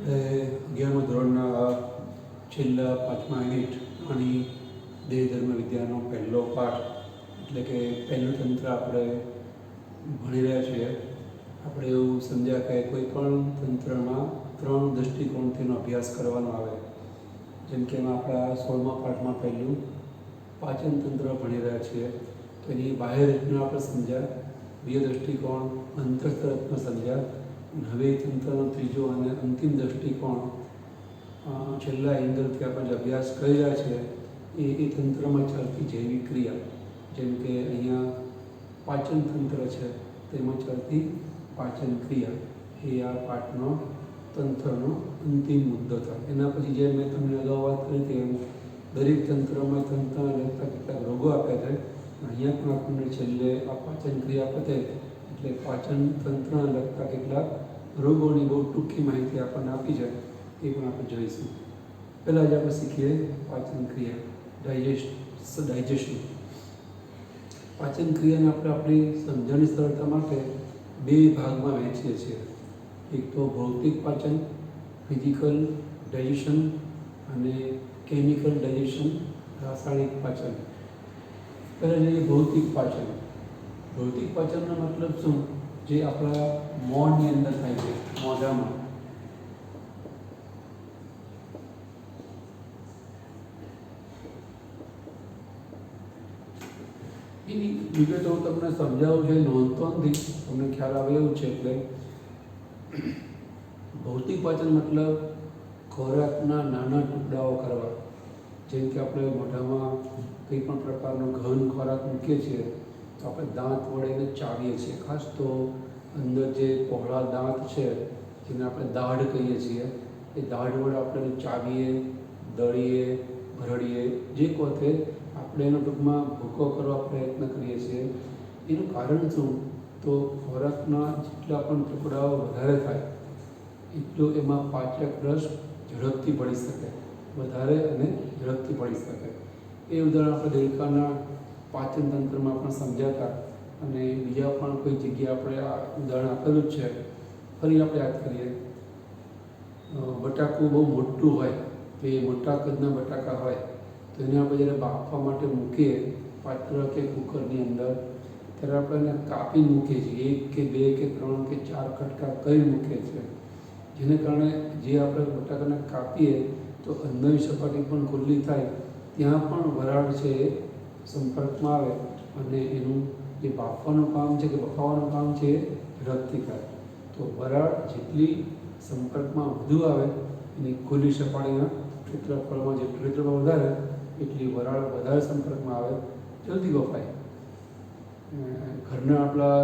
11મા ધોરણના છેલ્લા 5મા યુનિટ અને દેહ ધર્મ વિદ્યાનો પહેલો પાઠ એટલે કે પહેલું તંત્ર આપણે ભણી રહ્યા છીએ. આપણે એવું સમજ્યા કે કોઈ પણ તંત્રમાં 3 દૃષ્ટિકોણથીનો અભ્યાસ કરવાનો આવે. જેમ કે એમાં આપણા 16મા પાઠમાં પહેલું પાચન તંત્ર ભણી રહ્યા છીએ, તો એની બાહ્ય રચના આપણે સમજ્યા, બીજો દૃષ્ટિકોણ અંતસ્થ રચના સમજ્યા. હવે તંત્રનો ત્રીજો અને અંતિમ દૃષ્ટિકોણ છેલ્લા એંગલથી આપણે જે અભ્યાસ કરી રહ્યા છીએ એ તંત્રમાં ચાલતી જૈવિક ક્રિયા. જેમ કે અહીંયા પાચન તંત્ર છે, તેમાં ચાલતી પાચન ક્રિયા એ આ પાઠનો તંત્રનો અંતિમ મુદ્દો થાય. એના પછી જે મેં તમને અગાઉ વાત કરી હતી એમ દરેક તંત્રમાં તંત્રને લગતા કેટલાક રોગો આપ્યા છે. અહીંયા પણ આપણને છેલ્લે આ પાચન ક્રિયા પતે એટલે પાચન તંત્રને લગતા કેટલાક રોગોની બહુ ટૂંકી માહિતી આપણને આપી છે, એ પણ આપણે જોઈશું. પહેલાં જ આપણે શીખીએ પાચન ક્રિયા, ડાયજેશન. પાચન ક્રિયાને આપણે આપણી સમજણની સરળતા માટે 2 ભાગમાં વહેંચીએ છીએ. એક તો ભૌતિક પાચન, ફિઝિકલ ડાયજેશન, અને કેમિકલ ડાયજેશન, રાસાયણિક પાચન. પહેલાં જોઈએ ભૌતિક પાચન. ભૌતિક પાચનનો મતલબ શું? જે આપણા મોઢની અંદર થાય છે, મોઢામાં. એની વિગતો હું તમને સમજાવું છે, નોંધતો નથી, તમને ખ્યાલ આવે એવું છે. એટલે ભૌતિક પાચન મતલબ ખોરાકના નાના ટુકડાઓ કરવા. જેમ કે આપણે મોઢામાં કંઈ પણ પ્રકારનો ઘન ખોરાક મૂકીએ છીએ તો આપણે દાંત વડે એને ચાવીએ છીએ. ખાસ તો અંદર જે પહોળા દાંત છે, જેને આપણે દાઢ કહીએ છીએ, એ દાઢ વડે આપણે એને ચાવીએ, દળીએ, ભરડીએ, જે કહો તે આપણે એનો ટૂંકમાં ભૂકો કરવા પ્રયત્ન કરીએ છીએ. એનું કારણ શું? તો ખોરાકના જેટલા પણ ટુકડાઓ વધારે થાય એટલું એમાં પાચક રસ ઝડપથી ભળી શકે, વધારે અને ઝડપથી ભળી શકે. એ ઉદાહરણ આપણે દેડકાના પાચન તંત્રમાં પણ સમજાતા, અને બીજા પણ કોઈ જગ્યાએ આપણે આ ઉદાહરણ આપેલું જ છે. ફરી આપણે યાદ કરીએ. બટાકું બહુ મોટું હોય, તો એ મોટા કદના બટાકા હોય તો એને આપણે જ્યારે બાફવા માટે મૂકીએ પાત્ર કે કુકરની અંદર, ત્યારે આપણે એને કાપીને મૂકીએ છીએ. 1 કે 2 કે 3 કે 4 કટકા કરી મૂકીએ છીએ. જેને કારણે જે આપણે બટાકાને કાપીએ તો અંદરની સપાટી પણ ખુલ્લી થાય, ત્યાં પણ વરાળ છે એ સંપર્કમાં આવે અને એનું જે બાફવાનું કામ છે કે બફાવાનું કામ છે એ ઝડપથી થાય. તો વરાળ જેટલી સંપર્કમાં વધુ આવે એની ખુલ્લી સપાટીના ક્ષેત્રફળમાં જેટલું ક્ષેત્રફળ વધારે એટલી વરાળ વધારે સંપર્કમાં આવે, જલ્દી બફાય. ઘરના આપણા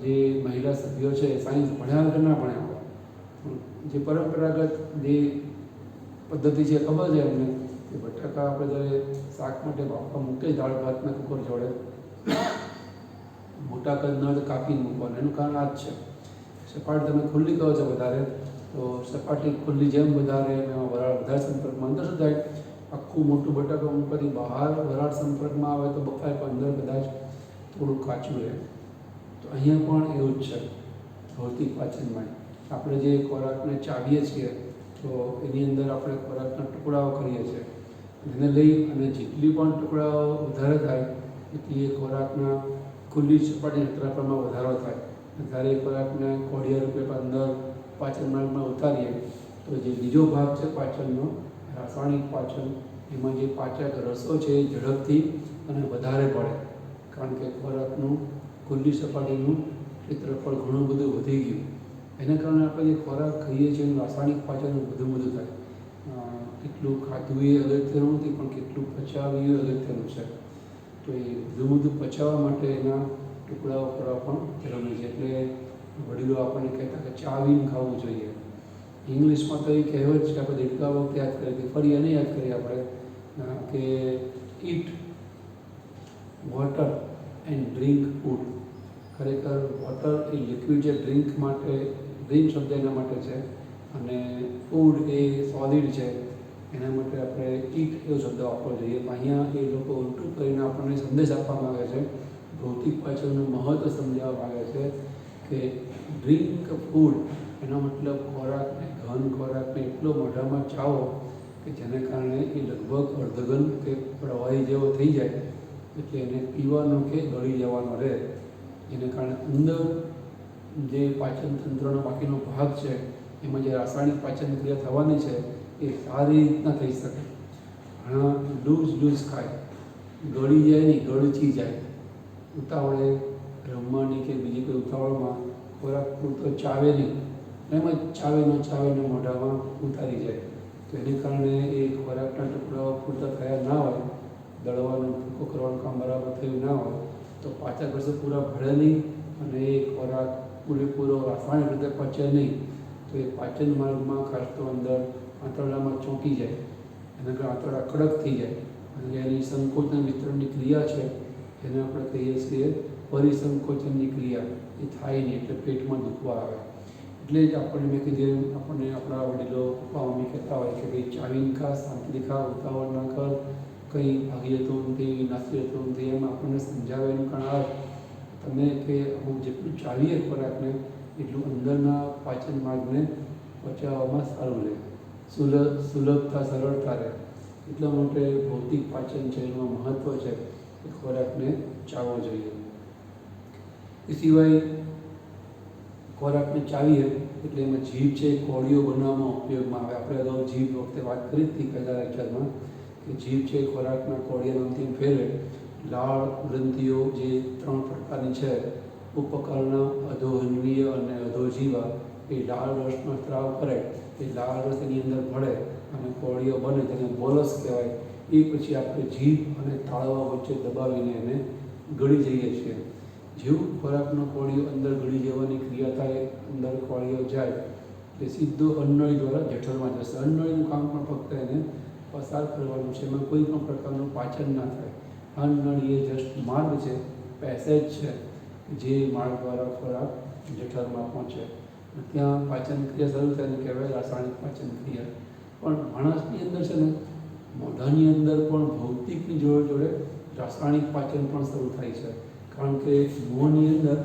જે મહિલા સભ્યો છે, સાયન્સ ભણ્યા કે ના ભણ્યા હોય, જે પરંપરાગત જે પદ્ધતિ છે ખબર છે એમને કે બટાકા આપણે જ્યારે શાક માટે બાફવા મૂકીએ દાળ ભાતના કુકર જોડે, મોટા કદના તો કાપીને મૂકવાનું. એનું કારણ આ જ છે. સપાટી તમે ખુલ્લી કહો છો વધારે, તો સપાટી ખુલ્લી જેમ વધારે એમાં વરાળ વધારે સંપર્કમાં. અંદર શું થાય, આખું મોટું બટાકા મૂકવાથી બહાર વરાળ સંપર્કમાં આવે તો બફાય, પણ અંદર કદાચ થોડું કાચું રહે. તો અહીંયા પણ એવું જ છે ભૌતિક પાચનમાં. આપણે જે ખોરાકને ચાવીએ છીએ તો એની અંદર આપણે ખોરાકના ટુકડાઓ કરીએ છીએ. એને લઈ અને જેટલી પણ ટુકડાઓ વધારે થાય એટલી એ ખોરાકના ખુલ્લી સપાટી ક્ષેત્રફળમાં વધારો થાય. જ્યારે એ ખોરાકને કોડિયા રૂપે અંદર પાચન માર્ગમાં ઉતારીએ તો જે બીજો ભાગ છે પાચનનો, રાસાયણિક પાચન, એમાં જે પાચક રસો છે એ ઝડપથી અને વધારે પડે. કારણ કે ખોરાકનું ખુલ્લી સપાટીનું ક્ષેત્રફળ ઘણું બધું વધી ગયું. એના કારણે આપણે જે ખોરાક ખાઈએ છીએ એનું રાસાયણિક પાચન બધું થાય. કેટલું ખાધું એ અગત્યનું નથી, પણ કેટલું પચાવ્યું એ અગત્યનું છે. તો એ બધું પચાવવા માટે એના ટુકડાઓ કરવા પણ જરૂરી છે. એટલે વડીલો આપણને કહેતા કે ચાવીને ખાવું જોઈએ. ઇંગ્લિશમાં તો એ કહેવત છે, આપણે દેડકા વખતે યાદ કરીએ કે ફરી એને યાદ કરીએ આપણે કે it water and drink food. ખરેખર વોટર એ લિક્વિડ છે, ડ્રિંક માટે, ડ્રિંક શબ્દ એના માટે છે, અને ફૂડ એ સોલિડ છે, એના માટે આપણે ઇટ એવો શબ્દ વાપરવો જોઈએ. અહીંયા એ લોકો ઉલટું કરીને આપણને સંદેશ આપવામાં આવે છે, ભૌતિક પાચનનું મહત્ત્વ સમજાવવા માંગે છે કે ડ્રિંક ફૂડ એનો મતલબ ખોરાકને ઘન ખોરાકને એટલો મોઢામાં ચાવો કે જેને કારણે એ લગભગ અર્ધઘન કે પ્રવાહી જેવો થઈ જાય, એટલે એને પીવાનો કે ગળી જવાનો રહે. જેને કારણે અંદર જે પાચન તંત્રનો બાકીનો ભાગ છે એમાં જે રાસાયણિક પાચન ક્રિયા થવાની છે એ સારી રીતના થઈ શકે. ઘણા લૂઝ ખાય, ગળી જાય નહીં, ગળચી જાય. ઉતાવળે રમવાની કે બીજી કોઈ ઉતાવળમાં ખોરાક પૂરતો ચાવે નહીં, એમ જ ચાવે મોઢામાં ઉતારી જાય. તો એને કારણે એ ખોરાકના ટુકડાઓ પૂરતા થયા ના હોય, દળવાનું ભૂકો કરવાનું કામ બરાબર થયું ના હોય, તો પાચક વર્ષો પૂરા ભળે નહીં અને એ ખોરાક પૂરેપૂરો રાસાયણિક રીતે પચે નહીં. તો એ પાચન માર્ગમાં ખાસ તો અંદર આંતરડામાં ચોંટી જાય, એના કારણે આંતરડા કડક થઈ જાય અને એની સંકોચન વિસ્તરણની ક્રિયા છે એને આપણે કહીએ છીએ પરિસંકોચનની ક્રિયા, એ થાય નહીં એટલે પેટમાં દુખવા આવે. એટલે જ આપણને મેં કીધું, આપણને આપણા વડીલો પપ્પા મમ્મી કહેતા હોય કે ભાઈ ચાવીને ખા, શાંતિથી ખા, ઉતાવળ ના કર, કંઈ ભાગી જતું નથી, નાસી જતું નથી, એમ આપણને સમજાવે. એનું કારણ આવે તમે કે અમુક જેટલું ચાવીએ ખોરાકને એટલું અંદરના પાચન માર્ગને પચાવવામાં સારું રહે, સુલભતા સરળતા રહે. એટલા માટે ભૌતિક પાચન છે એનું મહત્ત્વ છે કે ખોરાકને ચાવવો જોઈએ. એ સિવાય ખોરાકને ચાવીએ એટલે એમાં જીભ છે કોળીઓ બનાવવામાં ઉપયોગમાં આવે. આપણે અગાઉ જીભ વખતે વાત કરી હતી પહેલાં લેક્ચરમાં કે જીભ છે ખોરાકના કોળિયા નામથી ફેરવે. લાળ ગ્રંથિઓ જે 3 પ્રકારની છે, ઉપકર્ણ, અધોહન્વીય અને અધોજીવા, એ લાળ રસનો સ્ત્રાવ કરે, એ લાળ રસ એની અંદર ભળે અને કોળીઓ બને, તેને બોલસ કહેવાય. એ પછી આપણે જીભ અને તાળવા વચ્ચે દબાવીને એને ગળી જઈએ છીએ. જેવું ખોરાકનો કોળીઓ અંદર ગળી જવાની ક્રિયા થાય, અંદર કોળીઓ જાય એટલે સીધો અન્નળી દ્વારા જઠરમાં જશે. અન્નળીનું કામ પણ ફક્ત એને પસાર કરવાનું છે, એમાં કોઈ પણ પ્રકારનું પાચન ના થાય. અન્નળી એ જસ્ટ માર્ગ છે, પેસેજ છે, જે માર્ગ દ્વારા ખોરાક જઠરમાં પહોંચે. ત્યાં પાચન ક્રિયા શરૂ થાય એને કહેવાય રાસાયણિક પાચન ક્રિયા. પણ માણસની અંદર છે ને, મોઢાની અંદર પણ ભૌતિકની જોડે રાસાયણિક પાચન પણ શરૂ થાય છે. કારણ કે મોંની અંદર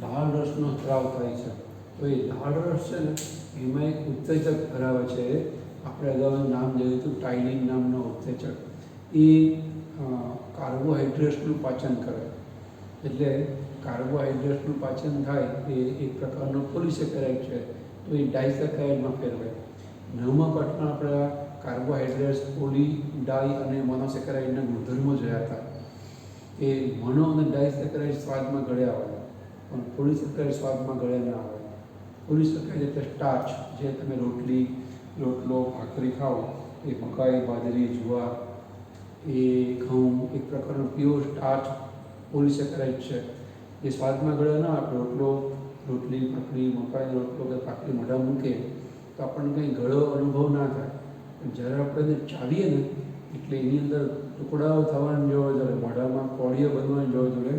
લાળ રસનો સ્ત્રાવ થાય છે. તો એ લાળ રસ છે ને એમાં એક ઉત્સેચક ધરાવે છે. આપણે અગાઉ નામ જોયું હતું, ટાઇલિન નામનો ઉત્સેચક. એ કાર્બોહાઈડ્રેટ્સનું પાચન કરે. એટલે કાર્બોહાઈડ્રેટ્સનું પાચન થાય એ એક પ્રકારનો પોલિસેકેરાઇડ છે, તો એ ડાયસેકેરાઇડમાં ફેરવાય. 9મા પાઠમાં આપણે કાર્બોહાઈડ્રેટ્સ, પોલી, ડાય અને મોનોસેકેરાઇડના ગુણધર્મો જોયા હતા. એ મોનો અને ડાયસેકેરાઇડ સ્વાદમાં ગળ્યા હોય પણ પોલિસેકેરાઇડ સ્વાદમાં ગળ્યા ના હોય. પોલિસેકેરાઇડ એટલે સ્ટાર્ચ, જે તમે રોટલો, ભાખરી ખાઓ, એ મકાઈ, બાજરી, જુવાર, એ ઘઉં, એક પ્રકારનો પ્યોર સ્ટાર્ચ પોલિસેકેરાઇડ છે. એ સ્વાદમાં ગળ્યા ના હોય. રોટલી, ભાખરી, મકાઈ રોટલો કે ભાખરી મોઢા મૂકે તો આપણને કંઈ ગળો અનુભવ ના થાય. પણ જ્યારે આપણે એને ચાવીએ ને એટલે એની અંદર ટુકડાઓ થવાની જોડે મોઢામાં કોળીઓ બનવાની જોડે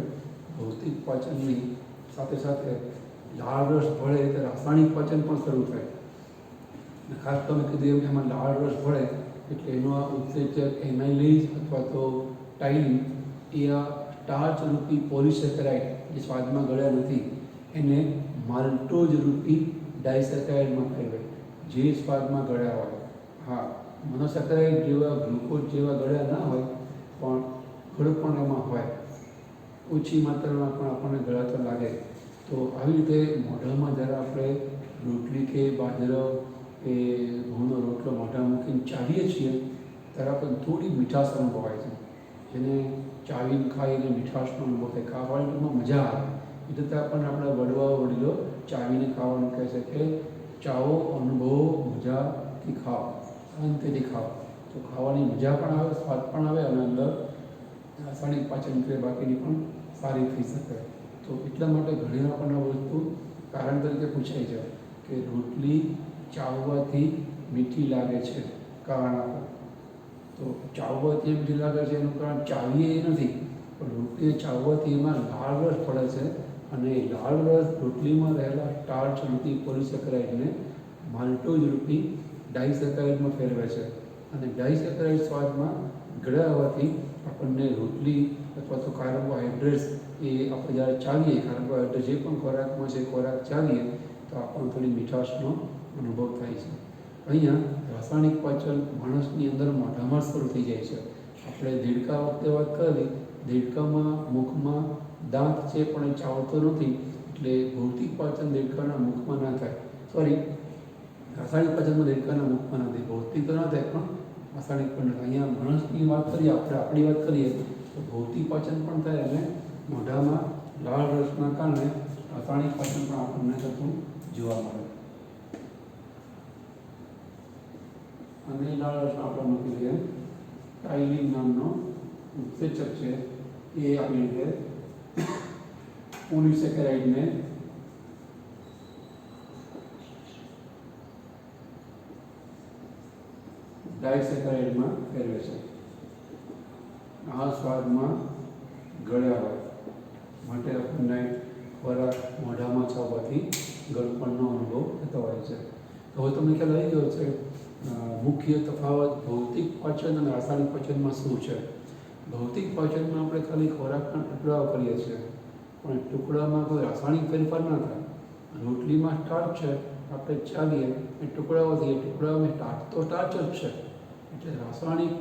ભૌતિક પાચનની સાથે સાથે લાળ રસ ભળે એટલે રાસાયણિક પાચન પણ શરૂ થાય. ખાસ તમે કીધું એમાં લાળ રસ ભળે એટલે એનો આ ઉત્સેચક એમાઇલેઝ અથવા તો ટાઇલિન, એ આ સ્ટાર્ચ રૂપી પોલિસેકેરાઇડ જે સ્વાદમાં ગળ્યા નથી એને માલ્ટોઝ રૂપી ડાયસેકેરાઇડમાં ફેરવે, જે સ્વાદમાં ગળ્યા હોય. હા, મોનોસેકેરાઇડ જેવા, ગ્લુકોઝ જેવા ગળ્યા ના હોય પણ ગળપણ એમાં હોય, ઓછી માત્રામાં પણ આપણને ગળાતો લાગે. તો આવી રીતે મોઢામાં જ્યારે આપણે રોટલી કે બાજરો કે ઘઉંનો રોટલો મોઢા મૂકીને ચાવીએ છીએ ત્યારે આપણને થોડી મીઠાશ અનુભવાય છે. જેને ચાવીને ખાઈને મીઠાશનો અનુભવ થાય, ખાવાની મજા આવે. એટલે તો આપણને આપણા વડીલો ચાવીને ખાવાનું કહે છે કે ચાવો, અનુભવો, મજાથી ખાઓ, શાંતિથી ખાઓ. તો ખાવાની મજા પણ આવે, સ્વાદ પણ આવે અને અંદર રાસાયણિક પાચન ક્રિયા બાકીની પણ સારી થઈ શકે. તો એટલા માટે ઘણી વાર આપણને વસ્તુ કારણ તરીકે પૂછાય છે કે રોટલી ચાવવાથી મીઠી લાગે છે, કારણ આપો. તો ચાવવાથી મીઠી લાગે છે એનું કારણ ચાવીએ એ નથી, પણ રોટલીને ચાવવાથી એમાં લાળ રસ પડે છે અને એ લાળ રસ રોટલીમાં રહેલા સ્ટાર્ચ રૂપી પોલિસેકેરાઇડને માલ્ટોઝ રૂપી ડાયસેકેરાઇડમાં ફેરવે છે અને ડાયસેકરાઇડ સ્વાદમાં ગળ્યા હોવાથી આપણને રોટલી અથવા તો કાર્બોહાઈડ્રેટ્સ એ આપણે જ્યારે ચાવીએ, કાર્બોહાઈડ્રેટ જે પણ ખોરાકમાં છે ખોરાક ચાવીએ તો આપણને થોડી મીઠાશનો અનુભવ થાય છે. અહીંયા રાસાયણિક પાચન માણસની અંદર મોઢામાં શરૂ થઈ જાય છે. આપણે દેડકા વખતે વાત કરેલી, દેડકામાં મુખમાં દાંત છે પણ એ ચાવતો નથી, એટલે ભૌતિક પાચન દેડકાના મુખમાં ના થાય. સોરી, રાસાયણિક પાચનમાં દેડકાના મુખમાં ના થાય, ભૌતિક તો ના થાય પણ રાસાયણિક પણ ના થાય. અહીંયા માણસની વાત કરીએ, આપણે આપણી વાત કરીએ તો ભૌતિક પાચન પણ થાય અને મોઢામાં લાળ રસના કારણે રાસાયણિક પાચન પણ આપણને થતું જોવા મળે. અને લાળ રસમાં આપણે મૂકી દઈએ ટાઇલિન નામનો ઉત્સેચક છે, એ આપણી રીતે પોલિસેકેરાઇડને ડાયસેકેરાઇડમાં ફેરવે છે. આ સ્વાદમાં ગળ્યા હોય માટે આપણને ખોરાક મોઢામાં ચાવવાથી ગળપણનો અનુભવ થતો હોય છે. તો હવે તમને ખ્યાલ આવી ગયો છે મુખ્ય તફાવત ભૌતિક પાચન અને રાસાયણિક પાચનમાં શું છે. ભૌતિક પાચનમાં આપણે ખાલી ખોરાકના ટુકડાઓ કરીએ છીએ, પણ ટુકડામાં કોઈ રાસાયણિક ફેરફાર ના થાય. રોટલીમાં સ્ટાર્ચ છે, આપણે ચાવીએ એ ટુકડાઓથી, એ ટુકડાઓમાં સ્ટાર્ચ તો સ્ટાર્ચ જ છે, એટલે રાસાયણિક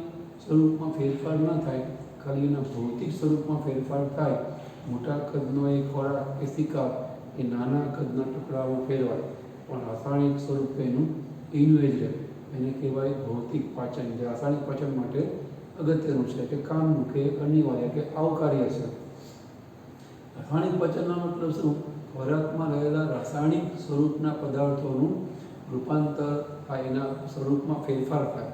સ્વરૂપમાં ફેરફાર ન થાય, ખાલી એના ભૌતિક સ્વરૂપમાં ફેરફાર થાય. મોટા કદનો એ ખોરાક કે સિક્કા એ નાના કદના ટુકડાઓમાં ફેરવાય, પણ રાસાયણિક સ્વરૂપ એનું એનું જ રહે. એને કહેવાય ભૌતિક પાચન, જે રાસાયણિક પાચન માટે અગત્યનું છે, કે કામનું, કે અનિવાર્ય, કે આવકાર્ય છે. રાસાયણિક પાચનનો મતલબ શું? ખોરાકમાં રહેલા રાસાયણિક સ્વરૂપના પદાર્થોનું રૂપાંતર થાય, એના સ્વરૂપમાં ફેરફાર થાય.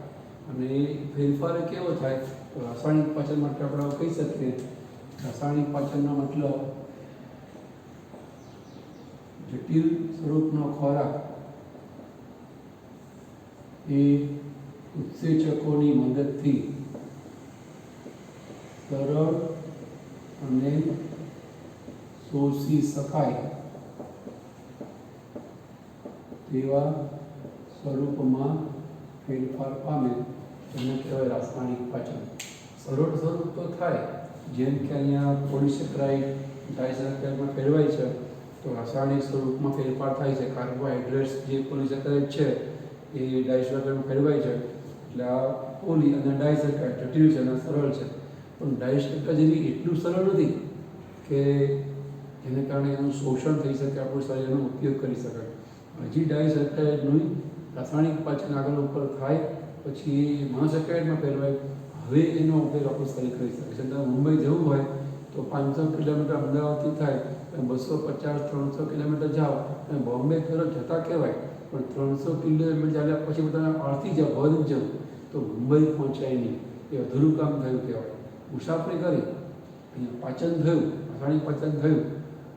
અને એ ફેરફાર કેવો થાય? તો રાસાયણિક પાચન માટે આપણે કહી શકીએ, રાસાયણિક પાચનનો મતલબ જટિલ સ્વરૂપનો ખોરાક એ ઉત્સેચકોની મદદથી સરળ અને શોષી શકાય તેવા સ્વરૂપમાં ફેરફાર પામે, એને કહેવાય રાસાયણિક પાચન. સરળ સ્વરૂપ તો થાય, જેમ કે અહીંયા પોલિસેકેરાઇડ ડાયસેકેરાઇડમાં ફેરવાય છે તો રાસાયણિક સ્વરૂપમાં ફેરફાર થાય છે. કાર્બોહાઈડ્રેટ્સ જે પોલિસેકેરાઇડ છે એ ડાયસેકેરાઇડમાં ફેરવાય છે, એટલે આ પોલી અને ડાયસેકેરાઇડ જટિલ છે અને સરળ છે. પણ ડાયસેકેરાઇડ જેવી એટલું સરળ નથી કે જેને કારણે એનું શોષણ થઈ શકે, આપણું શરીર એનો ઉપયોગ કરી શકાય. હજી ડાયસેકેરાઇડનું રાસાયણિક પાચન આગળ ઉપર થાય પછી મોનોસેકેરાઇડમાં ફેરવાય, હવે એનો ઉપયોગ આપણું શરીર કરી શકે છે. તમે મુંબઈ જવું હોય તો 500 કિલોમીટર અમદાવાદથી થાય, તમે 250-300 કિલોમીટર જાઓ અને બોમ્બે તરફ જતા કહેવાય, પણ 300 કિલોમીટર ચાલ્યા પછી તમે અડધી જાઓ, ભર જ જાઓ તો મુંબઈ પહોંચાય નહીં, એ અધૂરું કામ થયું કહેવાય. મુસાફરી કરી, અહીંયા પાચન થયું, રાસાયણિક પાચન થયું,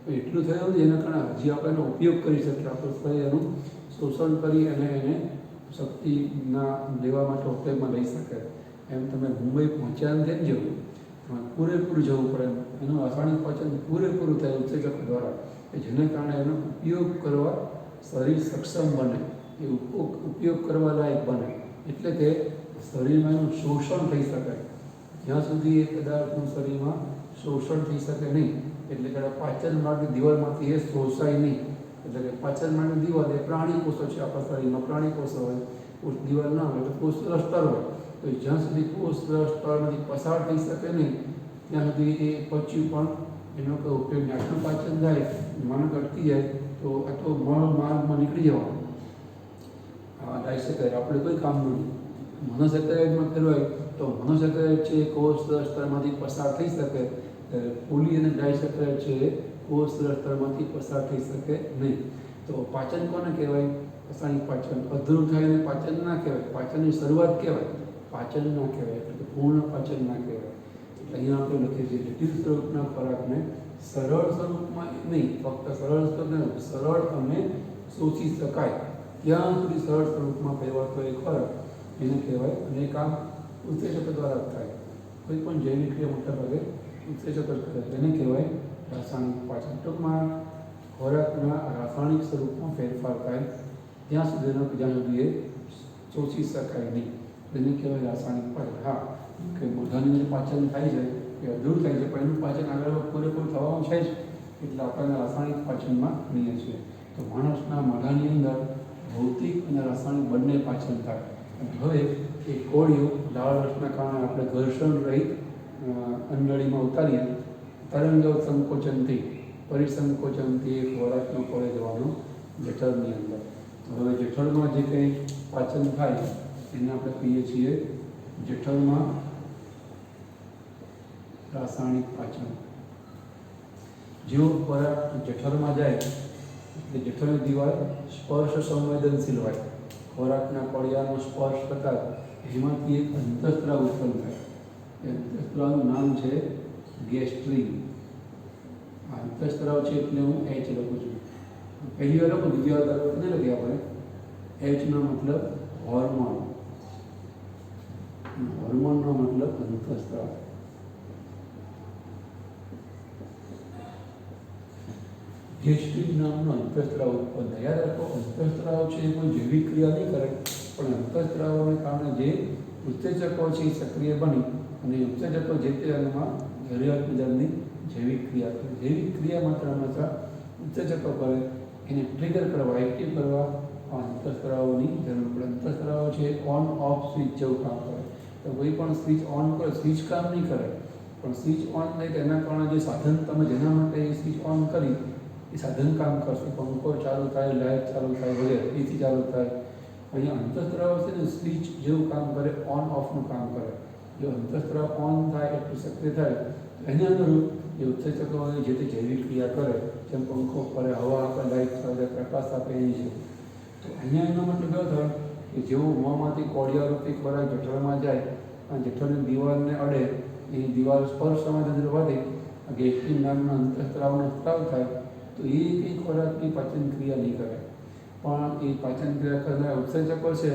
તો એટલું થયું નથી એના કારણે હજી આપણે એનો ઉપયોગ કરી શકીએ, આપણું શરીર એનું શોષણ કરી અને એને શક્તિના લેવા માટે ઉપયોગમાં લઈ શકે. એમ તમે મુંબઈ પહોંચ્યા નથી એમ જવું, તમારે પૂરેપૂરું જવું પડે. એનું રાસાયણિક પાચન પૂરેપૂરું થાય ઉત્સેચક દ્વારા, કે જેને કારણે એનો ઉપયોગ કરવા શરીર સક્ષમ બને, એ ઉપયોગ કરવા લાયક બને, એટલે કે શરીરમાં એનું શોષણ થઈ શકે. જ્યાં સુધી એ પદાર્થનું શરીરમાં શોષણ થઈ શકે નહીં, એટલે કે પાચન માટે દિવાલમાંથી એ શોષાય નહીં. એટલે કે પાચન માટે દિવાલ એ પ્રાણી કોષો છે, આપણા શરીરમાં પ્રાણી કોષો હોય, કોષ દિવાલ ના હોય તો કોષ સ્તર હોય, તો જ્યાં સુધી કોષ સ્તરમાંથી પસાર થઈ શકે નહીં ત્યાં સુધી એ પચ્યું પણ એનો કોઈ ઉપયોગ નહીં. આટલું પાચન થાય, માનક અટકી જાય તો આ તો માર્ગમાં નીકળી જવાનું. આ ડાયસેકેરાઇડ આપણે કોઈ કામનું નહીં. મોનોસેકેરાઇડમાં ફેરવાય તો મોનોસેકેરાઇડ છે કોષ સ્તરમાંથી પસાર થઈ શકે, પોલી અને ડાયસેકેરાઇડ છે કોષ સ્તરમાંથી પસાર થઈ શકે નહીં. તો પાચન કોને કહેવાય? રાસાયણિક પાચન. અધૂરું થાય અને પાચન ના કહેવાય, પાચનની શરૂઆત કહેવાય, પાચન ના કહેવાય, એટલે કે પૂર્ણ પાચન ના કહેવાય. એટલે અહીંયા આપણે લખીએ છીએ જટિલ સ્વરૂપના ખોરાકને સરળ સ્વરૂપમાં નહીં, ફક્ત સરળ સ્વરૂપ નહીં, સરળ અને શોષી શકાય ત્યાં સુધી સરળ સ્વરૂપમાં ફેરવાતો એ ખોરાક એને કહેવાય. અને કામ ઉત્સેચક દ્વારા થાય, કોઈ પણ જૈવિક ક્રિયા મોટા ભાગે ઉત્સેચક જ કરે, એને કહેવાય રાસાયણિક પાચન. ટૂંકમાં ખોરાકના રાસાયણિક સ્વરૂપમાં ફેરફાર થાય ત્યાં સુધી એ શોષી શકાય નહીં. એને કહેવાય રાસાયણિક પાચન. હા, કે મોઢાની જે પાચન થાય છે એ અધૂરું થાય છે, પણ એનું પાચન આગળ પૂરેપૂરું થવાનું છે જ, એટલે આપણે રાસાયણિક પાચનમાં ગણીએ છીએ. તો માણસના મોઢાની અંદર ભૌતિક અને રાસાયણિક બંને પાચન થાય. અને હવે એ કોળીઓ લાળ રસના કારણે આપણે ઘર્ષણ રહિત અંડળીમાં ઉતારીએ, તરંગ સંકોચનથી પરિસંકોચનથી એ ખોરાકનો ખોળે જવાનો જઠરની અંદર. તો હવે જઠરમાં જે કંઈ પાચન થાય એને આપણે કહીએ છીએ જઠરમાં રાસાયણિક પાચન. જેવો ખોરાક જઠરમાં જાય એટલે જઠરની દિવાલ સ્પર્શ સંવેદનશીલ હોય. ખોરાકના કોળિયાનો સ્પર્શ થતાં એમાંથી એક અંતઃસ્ત્રાવ ઉત્પન્ન થાય. એ અંતઃસ્ત્રાવનું નામ છે ગેસ્ટ્રિન. આ અંતઃસ્ત્રાવ છે એટલે હું એચ લખું છું. પહેલી વાર લખું, બીજી વાર તરફ નહીં લખીએ આપણે. એચનો મતલબ હોર્મોન, હોર્મોનનો મતલબ અંતઃસ્ત્રાવ. ગેસ્ટ્રિન નામનો અંતઃસ્ત્રાવ ઉત્પન્ન થાય. યાદ રાખો, અંતઃસ્ત્રાવ છે એ કોઈ જૈવિક ક્રિયા નહીં કરે, પણ અંતઃસ્ત્રાવોને કારણે જે ઉત્સેચકો છે એ સક્રિય બની અને ઉત્સેચકો જે તે અંગમાં જરૂરિયાત મુજબની જૈવિક ક્રિયા કરે. જૈવિક ક્રિયા માત્ર હંમેશા ઉત્સેચકો કરે, એને ટ્રિગર કરવા, એક્ટિવ કરવા આ અંતઃસ્ત્રાવોની જરૂર પડે. અંતઃસ્ત્રાવો છે ઓન ઓફ સ્વિચ જેવું કામ કરે. તો કોઈ પણ સ્વિચ ઓન કરે, સ્વિચ કામ નહીં કરે, પણ સ્વિચ ઓન થાય તેના કારણે જે સાધન તમે જેના માટે એ સ્વિચ ઓન કરી એ સાધન કામ કરશે. પંખો ચાલુ થાય, લાઇટ ચાલુ થાય, વગેરે એથી ચાલુ થાય. અહીંયા અંતઃસ્ત્રાવ છે ને સ્વિચ જેવું કામ કરે, ઓન ઓફનું કામ કરે. જો અંતઃસ્ત્રાવ ઓન થાય એટલે સક્રિય થાય તો એની અનુરૂપ એ ઉત્સેચકોની જે તે જૈવિક ક્રિયા કરે, જેમ પંખો ફરે, હવા આપે, લાઇટ ચાલે, પ્રકાશ આપે એની છે. તો અહીંયા એનો મતલબ એવો થાય કે જેવું મોંમાંથી કોળિયારૂપી ખોરાક જઠરમાં જાય અને જઠરની દિવાલને અડે, એ દિવાલ સ્પર્શ સંવેદન વધે, ગેસ્ટ્રિન નામના અંતઃસ્ત્રાવનો સ્ત્રાવ થાય, તો એ કંઈ ખોરાકની પાચન ક્રિયા નહીં કરે. પણ એ પાચન ક્રિયા કરનાર ઉત્સેચકો છે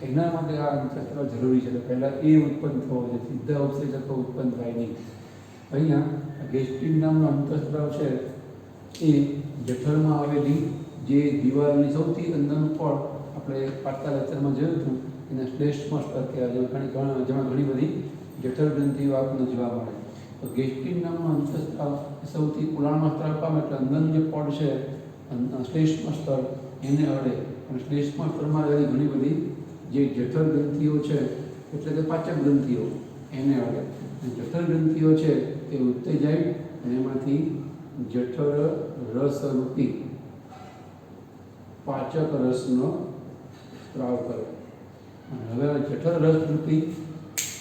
એના માટે આ અંતઃસ્ત્રાવ જરૂરી છે. તો પહેલાં એ ઉત્પન્ન થવો જોઈએ, સીધા ઉત્સેચકો ઉત્પન્ન થાય નહીં. અહીંયા ગેસ્ટ્રિન નામનો અંતઃસ્ત્રાવ છે એ જઠરમાં આવેલી જે દિવાલની સૌથી અંદરનું પડ આપણે પાછલા લેક્ચરમાં જોયું હતું એને શ્લેષ્મ સ્તર કહેવાય, જેમાં ઘણી બધી જઠર ગ્રંથિઓ આપણને જોવા મળે. તો ગેસ્ટ્રિન નામનો અંતઃસ્ત્રાવ સૌથી પુરાણમાં સ્ત્રાવ પામે એટલે અંદરનું જે પડ છે શ્લેષ્મ સ્તર એને અડે, અને શ્લેષ્મ સ્તરમાં રહેલી ઘણી બધી જે જઠર ગ્રંથિઓ છે એટલે કે પાચક ગ્રંથિઓ એને અડે. જઠર ગ્રંથિઓ છે એ ઉત્તેજાય અને એમાંથી જઠર રસરૂપી પાચક રસનો સ્ત્રાવ કરે. અને હવે જઠર રસરૂપી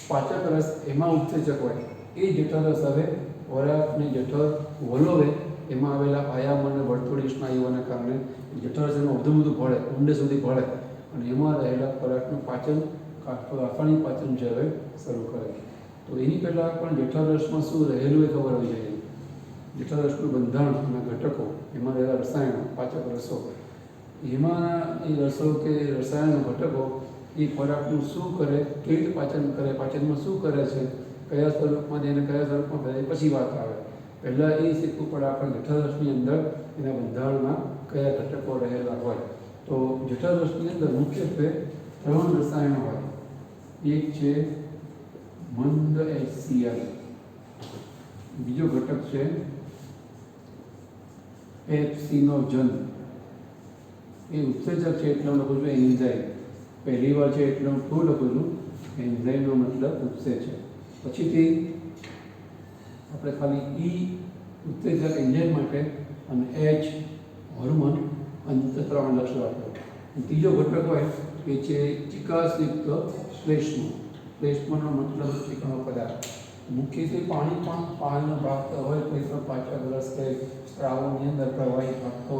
પાચક રસ એમાં ઉત્સેચક હોય. એ જઠર રસ હવે ખોરાકને જઠર વલોવે એમાં આવેલા આયામ અને વર્તુળી સ્નાયુઓના કારણે જઠર રસ એમાં વધુ બધું ભળે, ઊંડે સુધી ભળે અને એમાં રહેલા ખોરાકનું પાચન, રાસાયણિક પાચન છે હવે શરૂ કરે. તો એની પહેલાં પણ જઠર રસમાં શું રહેલું એ ખબર હોવી જોઈએ. જઠર રસનું બંધારણ અને ઘટકો, એમાં રહેલા રસાયણો, પાચક રસો, એમાં એ રસો કે રસાયણો ઘટકો એ ખોરાકનું શું કરે, કેવી રીતે પાચન કરે, પાચનમાં શું કરે છે, કયા સ્વરૂપમાં એને કયા સ્વરૂપમાં કરે પછી વાત આવે. પહેલાં એ શીખવું પડે આપણે જઠર રસની અંદર એના બંધારણમાં કયા ઘટકો રહેલા હોય. તો જઠર રસની અંદર મુખ્યત્વે 3 રસાયણો હોય. એક છે મંદ HCl, બીજો ઘટક છે પેપ્સિનોજન. એ ઉત્સેચક છે એટલે હું લખું છું એન્ઝાઇમ. પહેલી વાર છે એટલે હું શું લખું છું, એન્ઝાઇમનો મતલબ ઉત્સેચક. પછીથી આપણે ખાલી ઈ ઉત્સેચક એન્ઝાઇમ માટે અને H હોર્મોન અંતઃસ્ત્રાવના લક્ષણ આપો. ત્રીજો ઘટક હોય એ છે ચિકાસયુક્ત શ્લેષ્મ. શ્લેષ્મનો મતલબ ચીકણો પદાર્થ. મુખ્યત્વે પાણી પણ પાણીનો ભાગ હોય, કોઈ પણ પાચક રસ કે સ્ત્રાવોની અંદર પ્રવાહી ભાગતો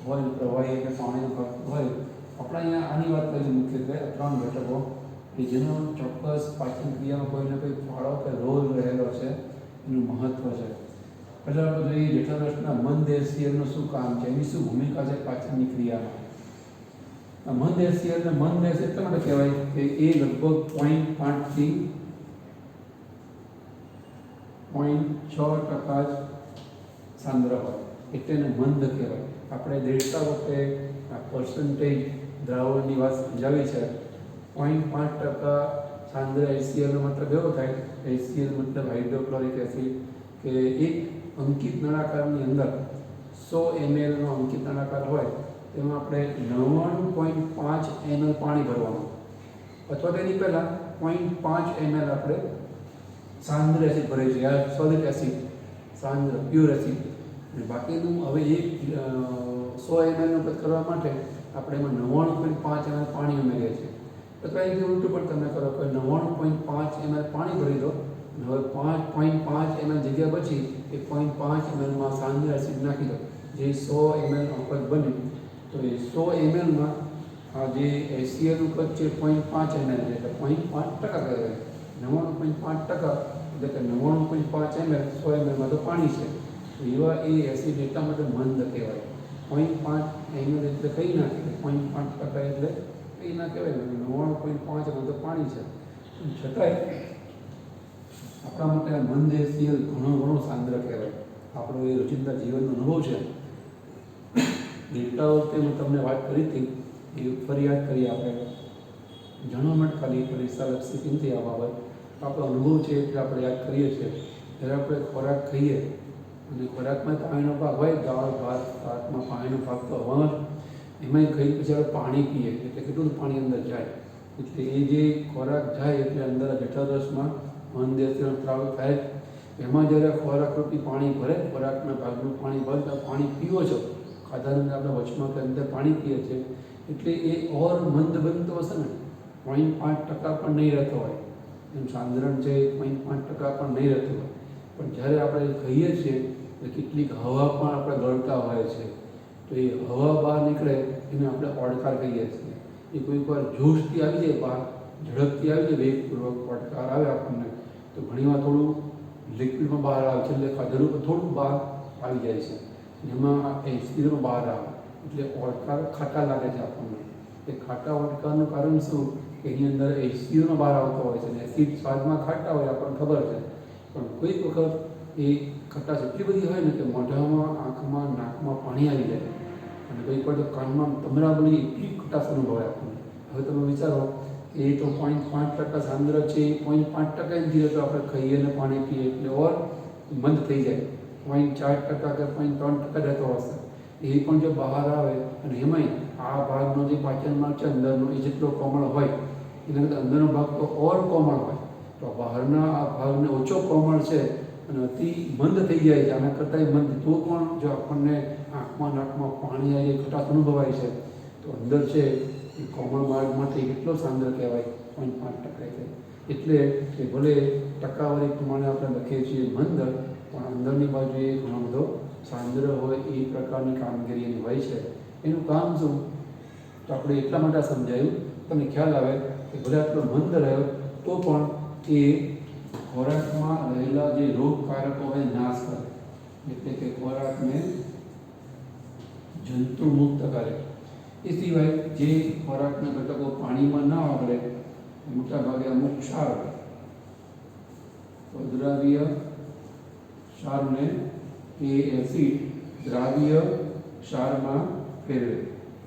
હોય, પ્રવાહી એટલે પાણીનો ભાગ હોય. આપણે અહીંયા આની વાત કરીએ મુખ્યત્વે 3 ઘટકો કે જેનો ચોક્કસ પાચન ક્રિયામાં કોઈને કોઈ ફાળો કે રોલ રહેલો છે, એનું મહત્ત્વ છે. પહેલાં આપણે જોઈએ જઠર રસના મંદ HClનું શું કામ છે, એની શું ભૂમિકા છે પાચનની ક્રિયામાં. મંદ HCl મંદ એટલા માટે કહેવાય કે એ લગભગ 0.5 થી 0.6% જ સાંદ્ર હોય, એટલે એને મંદ કહેવાય. આપણે દેડતા વખતે આ પર્સન્ટેજ દ્રાવણની વાત સમજાવી છે 0.5% સાંદ્ર HCl નો મતલબ એવો થાય, HCl મતલબ હાઇડ્રોક્લોરિક એસિડ, કે એક અંકિત નળાકારની અંદર 100 ml નો અંકિત નળાકાર હોય તેમાં આપણે 99.5 ml પાણી ભરવાનું, અથવા તેની પહેલાં 0.5 ml આપણે સાંદ્ર એસિડ ભરીએ છીએ, આ સોલિડ એસિડ, સાંદ્ર પ્યોર એસિડ, અને બાકીનું હવે એક 100 ml નો કરવા માટે આપણે એમાં 99.5 ml પાણી ઉમેરીએ છીએ. અથવા એથી ઉલટું પણ તમે કરો કે 99.5 ml પાણી ભરી દો, હવે 0.5 ml જગ્યા બચી એ 0.5 ml માં સાંદ્ર એસિડ નાખી દો, જે 100 ml ઉપજ બને. તો એ 100 ml માં આ જે HCl ઉપજ છે 0.5 ml, એટલે 0.5% કહેવાય. 99.5% એટલે કે 99.5 ml 100 ml માં તો પાણી છે. તો એવા એ એસિડ એટલા માટે મંદ કહેવાય. 0.5 ml એટલે કંઈ ના કહેવાય, 0.5% એટલે કંઈ ના કહેવાય. 99.5 ml તો પાણી છે. છતાંય આપણા માટે આ મંદ HCl ઘણો સાંદ્ર કહેવાય. આપણો એ રોજિંદા જીવનનો અનુભવ છે. ડેલ્ટા વખતે હું તમને વાત કરી હતી એ ફરી યાદ કરીએ આપણે, જાણવા માટે ખાલી પરીક્ષાલક્ષી કિંમતી આ બાબત આપણો અનુભવ છે એટલે આપણે યાદ કરીએ છીએ. જ્યારે આપણે ખોરાક ખાઈએ અને ખોરાકમાં પાણીનો ભાગ હોય, દાળ ભાત ભાતમાં પાણીનો ભાગ તો હોવાનો જ, એમાંય ખાઈ પછી આપણે પાણી પીએ એટલે કેટલું પાણી અંદર જાય. એટલે એ જે ખોરાક જાય એટલે અંદર જઠરરસમાં મંદ HCl સ્ત્રાવ થાય. એમાં જ્યારે ખોરાક રૂપી પાણી ભરે, ખોરાકના ભાગનું પાણી ભરે, તો પાણી પીવો છો, ખાધાને આપણે વચમાં કે અંદર પાણી પીએ છીએ, એટલે એ ઓર મંદ બનતો હશે ને. 0.5% પણ નહીં રહેતો હોય, એમ સાંદ્રણ છે 0.5% પણ નહીં રહેતું હોય. પણ જ્યારે આપણે ખાઈએ છીએ તો કેટલીક હવા પણ આપણે ગળતા હોય છે, તો એ હવા બહાર નીકળે એને આપણે ઓડકાર કહીએ છીએ. એ કોઈક વાર જોશથી આવી જાય બહાર, ઝડપથી આવી જાય, વેગપૂર્વક ઓડકાર આવે આપણને, તો ઘણીવાર થોડું લિક્વિડમાં બહાર આવે છે, એટલે ખાધેલું થોડું બહાર આવી જાય છે, જેમાં HCl બહાર આવે એટલે ઓડકાર ખાટા લાગે છે આપણને. એ ખાટા ઓડકારનું કારણ શું કે એની અંદર HCl બહાર આવતો હોય છે, અને એસિડ સ્વાદમાં ખાટા હોય આપણને ખબર છે, પણ કોઈક વખત એ ખટાશ એટલી બધી હોય ને કે મોઢામાં, આંખમાં, નાકમાં પાણી આવી જાય, અને કોઈક વાર તો કાનમાં તમરાબલી એટલી ખટાશ અનુભવાય આપણને. હવે તમે વિચારો કે એ તો 0.5% સાંદ્ર છે, 0.5% નથી તો આપણે ખાઈએ અને પાણી પીએ એટલે ઓર મંદ થઈ જાય. 0.4% કે 0.3% રહેતો હશે, એ પણ જો બહાર આવે, અને એમાંય આ ભાગનો જે પાચન માર્ગ છે અંદરનો એ જેટલો કોમળ હોય એના કરતાં અંદરનો ભાગ તો ઓર કોમળ હોય, તો બહારના આ ભાગને ઓછો કોમળ છે અને અતિ મંદ થઈ જાય છે, આના કરતાંય મંદ, તો પણ જો આપણને આંખમાં, નાકમાં પાણી આવી, ખટાશ અનુભવાય છે, તો અંદર છે એ કોમળ માર્ગ માટે કેટલો સાંદ્ર કહેવાય, 0.5%. એટલે કે ભલે ટકાવારી પ્રમાણે આપણે લખીએ છીએ મંદ, પણ અંદરની બાજુએ ઘણો બધો સાંદ્ર હોય એ પ્રકારની કામગીરી એની હોય છે. એનું કામ શું, તો આપણે એટલા માટે સમજાયું, તમને ખ્યાલ આવે કે ભલે આટલો મંદ રહ્યો તો પણ એ ખોરાકમાં રહેલા જે રોગકારકો હોય નાશ કરે, એટલે કે ખોરાકને જંતુમુક્ત કરે. એ સિવાય જે ખોરાકના ઘટકો પાણીમાં ના ઓગળે, મોટાભાગે અમુક ક્ષાર, દ્રાવ્ય ક્ષારને એ એસિડ દ્રાવ્ય ક્ષારમાં ફેરવે.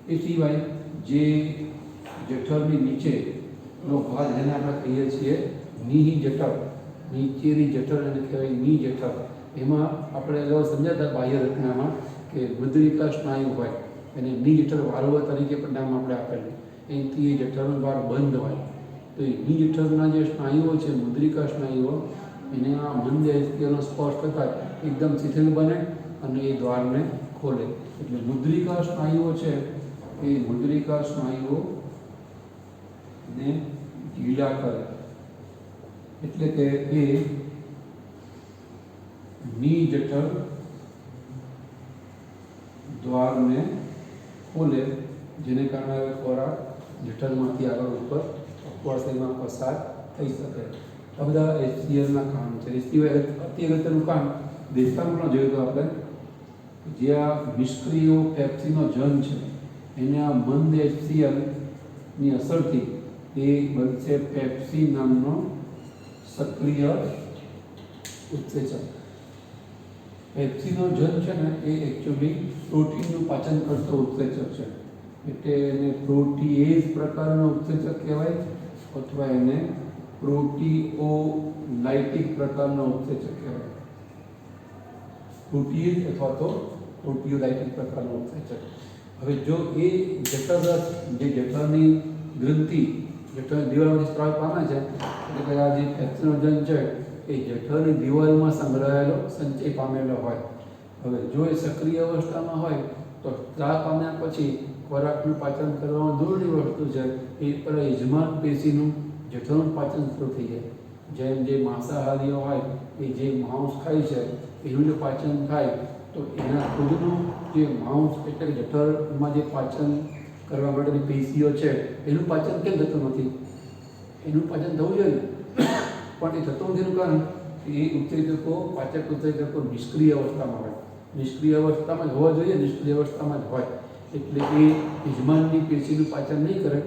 એ સિવાય જે જઠરની નીચેનો ભાગ, જેને આપણે કહીએ છીએ નિહિ જઠર, નીચેની જઠર એને કહેવાય નિ જઠર, એમાં આપણે અગાઉ સમજાતા બાહ્ય રચનામાં કે મુદ્રિકા સ્નાયુ હોય, એને નિ જઠર વાલ્વ તરીકે પણ નામ આપણે આપેલું. એનાથી એ જઠરનો ભાગ બંધ હોય, તો એ નિ જઠરના જે સ્નાયુઓ છે, મુદ્રિકા સ્નાયુઓ, એને આ મંદ HClનો સ્પર્શ થતાં એકદમ શિથિલ બને અને એ દ્વારને ખોલે. એટલે મુદ્રિકા સ્નાયુઓ છે, એ મુદ્રિકા સ્નાયુઓને ઢીલા કરે, એટલે કે એ નિ જઠર દ્વારને ખોલે, જેને કારણે હવે ખોરાક જઠરમાંથી આગળ ઉપર અપવાશયમાં પસાર થઈ શકે. આ બધા HClના કામ છે. એ સિવાય અતિ અગત્યનું કામ દેશકાળમાં જોયું તો આપણે, જે આ નિષ્ક્રિય પેપ્સીનો જન છે એને આ મંદ HClની અસરથી એ બનશે પેપ્સી નામનો સક્રિય ઉત્સેચક. પેપ્સીનો જન છે ને એ એકચ્યુઅલી પ્રોટીનનું પાચન કરતો ઉત્સેચક છે, એટલે એને પ્રોટીએઝ પ્રકારનો ઉત્સેચક કહેવાય, અથવા એને પ્રોટીઓલાઇટિક પ્રકારનો ઉત્સેચક કહેવાય. પ્રોટીઝ અથવા તો પ્રોટીઓલાઇટિક પ્રકારનો ઉત્સેચક. હવે જો એ જઠરરસ જે જઠરની ગ્રંથિ જઠરની દિવાલમાંથી સ્ત્રાવ પામે છે, એટલે કે આ જે પેપ્સિનોજન છે એ જઠરની દિવાલમાં સંગ્રહાયેલો સંચય પામેલો હોય. હવે જો એ સક્રિય અવસ્થામાં હોય તો સ્ત્રાવ પામ્યા પછી ખોરાકનું પાચન કરવામાં દૂરની વસ્તુ છે એ પર યજમાન પેશીનું જઠરનું પાચન શરૂ થઈ જાય. જેમ જે માંસાહારીઓ હોય એ જે માંસ ખાય છે એનું જો પાચન થાય તો એના ખુદનું જે માંસ એટલે કે જઠરમાં જે પાચન કરવા માટેની પેશીઓ છે એનું પાચન કેમ થતું નથી? એનું પાચન થવું જોઈએ ને, પણ એ થતું નથીનું કારણ કે એ ઉત્સેચકો પાચક ઉત્સેચકો નિષ્ક્રિય અવસ્થામાં હોય. નિષ્ક્રિય અવસ્થામાં જ હોવા જોઈએ, નિષ્ક્રિય અવસ્થામાં જ હોય એટલે એ યજમાનની પેશીનું પાચન નહીં કરે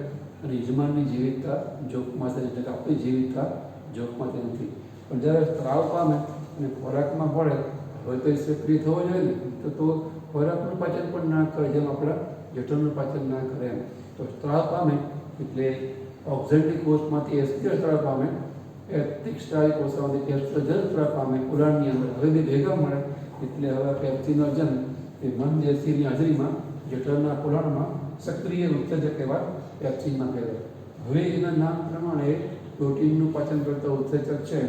અને યજમાનની જીવિતતા જોખમાં છે, એટલે કે આપણી જીવિતતા જોખમાં નથી. પણ જ્યારે સ્ત્રાવ પામે અને ખોરાકમાં પડે હવે તો એ સક્રિય થવો જોઈએ ને, તો ખોરાકનું પાચન પણ ના કરે જેમ આપણા જઠરનું પાચન ના કરે એમ. તો સ્ત્રાવ પામે એટલે ઓક્ઝેન્ટિક કોષમાંથી એસ્ટર સ્ત્રાવ પામે, એસ્ટિક સ્ત્રાવી કોષમાંથી એસ્ટ્રોજન સ્ત્રાવ પામે ઉલાળની અંદર. હવે બે ભેગા મળે એટલે હવે પેપ્સિનોજન એ મંદ એસિડની હાજરીમાં જઠરના પોલાણમાં સક્રિય ઉત્સેચક એવા પેપ્સિનમાં ફેરવે. હવે એના નામ પ્રમાણે પ્રોટીનનું પાચન કરતા ઉત્સેચક છે,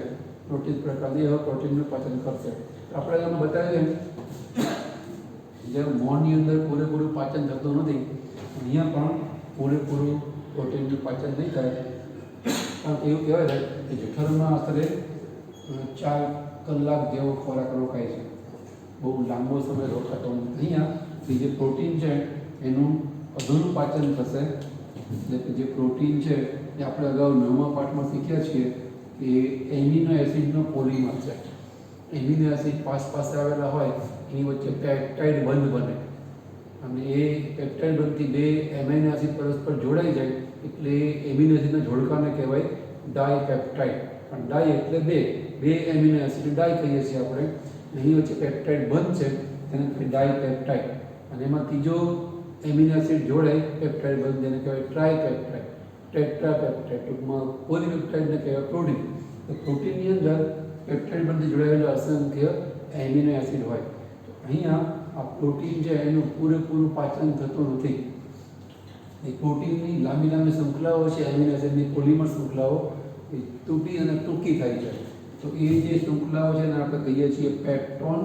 પ્રોટીન પ્રકારની હવે પ્રોટીનનું પાચન કરશે. આપણે એમાં બતાવીએ જેમ મોંની અંદર પૂરેપૂરું પાચન થતું નથી, અહીંયા પણ પૂરેપૂરું પ્રોટીનનું પાચન નહીં થાય. કારણ કે એવું કહેવાય છે કે જઠરમાં આશરે 4 કલાક જેવો ખોરાક રોકાય છે, બહુ લાંબો સમય રોકાતો નથી. અહીંયા જે પ્રોટીન છે એનું અધૂરું પાચન થશે. એટલે કે જે પ્રોટીન છે એ આપણે અગાઉ 9મા પાઠમાં શીખ્યા છીએ કે એમિનો એસિડનો પોલિમર છે. એમિનો એસિડ પાસે આવેલા હોય એની વચ્ચે પેપ્ટાઇડ બંધ બને અને એ પેપ્ટાઇડ બંધથી બે એમિનો એસિડ પરસ્પર જોડાઈ જાય એટલે એમિનો એસિડના જોડકાને કહેવાય ડાયપેપ્ટાઇડ. પણ ડાય એટલે બે એમિનો એસિડ ડાય કહીએ છીએ આપણે. એની વચ્ચે પેપ્ટાઇડ બંધ છે તેને કહેવાય ડાયપેપ્ટાઇડ. અને એમાં ત્રીજો એમિનો એસિડ જોડાય પેપ્ટાઇડ બંધ તેને કહેવાય ટ્રાયપેપ્ટાઇડ, ટેટ્રાપેપ્ટાઇડ. ટૂંકમાં પોલીપેપ્ટાઇડને કહેવાય પ્રોટીન. તો પ્રોટીનની અંદર પેપ્ટાઇડ બંધ જોડાયેલા અસંખ્ય એમિનો એસિડ હોય. તો અહીંયા આ પ્રોટીન છે એનું પૂરેપૂરું પાચન થતું નથી. એ પ્રોટીનની લાંબી શૃંખલાઓ છે એમિનો એસિડની પોલિમર શૃંખલાઓ એ તૂટી અને ટૂંકી થાય છે. તો એ જે શૃંખલાઓ છે એને આપણે કહીએ છીએ પેપ્ટોન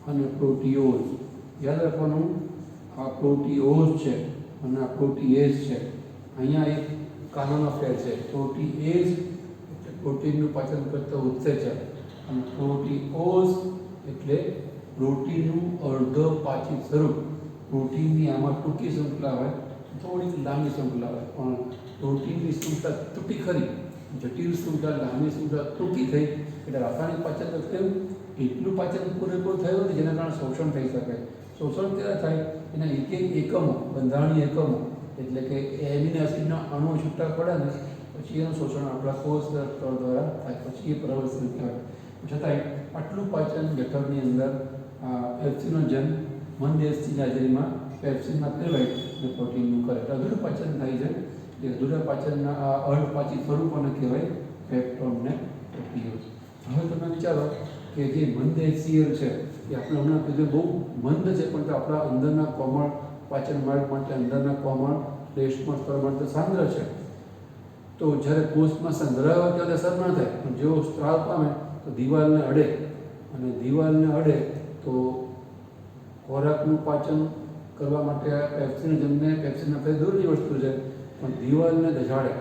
અને પ્રોટીઓઝ. યાદ રાખવાનું આ પ્રોટીઓઝ છે અને આ પ્રોટીએઝ છે. અહીંયા એક કાનોનો ફેર છે. પ્રોટીએઝ એટલે પ્રોટીનનું પાચન કરતો ઉત્સેચક અને પ્રોટીઓઝ એટલે પ્રોટીનનું અર્ધ પાચિત સ્વરૂપ. પ્રોટીનની આમાં ટૂંકી શૃંખલા હોય, થોડીક લાંબી શૃંખલા હોય, પણ પ્રોટીનની શૃંખલા તૂટી ખરી, જટિલ શૃંખલા લાંબી શૃંખલા ટૂંકી થઈ એટલે રાસાયણિક પાચન તો થયું, એટલું પાચન પૂરેપૂરું થયું નથી જેના કારણે શોષણ થઈ શકે. શોષણ ક્યારે થાય? એના એક એકમો, બંધારણીય એકમો એટલે કે એમિનો એસિડના અણુ છૂટા પડે ને પછી એનું શોષણ આપણા કોષ સ્તર દ્વારા થાય, પછી એ પ્રવર્તન કહેવાય. છતાંય આટલું પાચન જઠરની અંદર પેપ્સિનોજન મંદ એસિડની હાજરીમાં પેપ્સિનમાં ફેરવાય અને પ્રોટીનનું કરે અધૂરું પાચન થાય છે. એ અધૂરા પાચનના આ અર્ધપાચી સ્વરૂપોને કહેવાય પેપ્ટોનને પ્રોટીઓઝ. હવે તમે વિચારો કે જે મંદ એચસીએલ છે એ આપણે હમણાં કીધું બહુ મંદ છે, પણ તો આપણા અંદરના કોમળ પાચન માર્ગ માટે અંદરના કોમળ શ્લેષ્મા સ્તર માટે સાંદ્ર છે. તો જ્યારે કોષમાં સંગ્રહ ત્યારે અસર ના થાય, પણ જેવો સ્ત્રાવ પામે તો દિવાલને અડે અને દિવાલને અડે તો ખોરાકનું પાચન કરવા માટે પેપ્સિનના ફેર દૂરની વસ્તુ છે, પણ દિવાલને દજાડે.